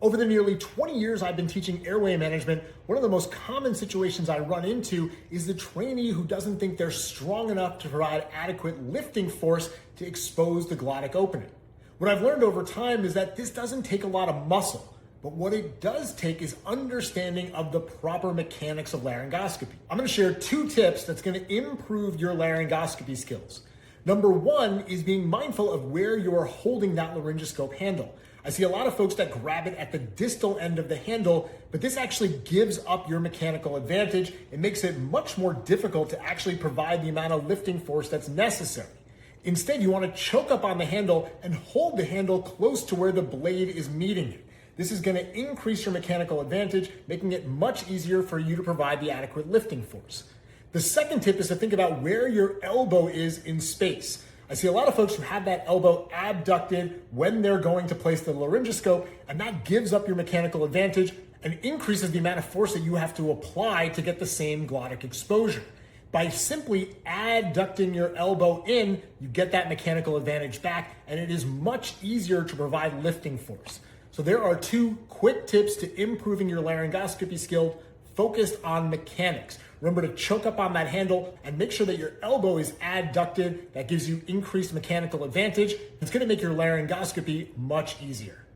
Over the nearly 20 years I've been teaching airway management, one of the most common situations I run into is the trainee who doesn't think they're strong enough to provide adequate lifting force to expose the glottic opening. What I've learned over time is that this doesn't take a lot of muscle, but what it does take is understanding of the proper mechanics of laryngoscopy. I'm going to share 2 tips that's going to improve your laryngoscopy skills. Number 1 is being mindful of where you're holding that laryngoscope handle. I see a lot of folks that grab it at the distal end of the handle, but this actually gives up your mechanical advantage. It makes it much more difficult to actually provide the amount of lifting force that's necessary. Instead, you want to choke up on the handle and hold the handle close to where the blade is meeting it. This is going to increase your mechanical advantage, making it much easier for you to provide the adequate lifting force. The second tip is to think about where your elbow is in space. I see a lot of folks who have that elbow abducted when they're going to place the laryngoscope, and that gives up your mechanical advantage and increases the amount of force that you have to apply to get the same glottic exposure. By simply adducting your elbow in, you get that mechanical advantage back, and it is much easier to provide lifting force. So there are 2 quick tips to improving your laryngoscopy skill focused on mechanics. Remember to choke up on that handle and make sure that your elbow is adducted. That gives you increased mechanical advantage. It's going to make your laryngoscopy much easier.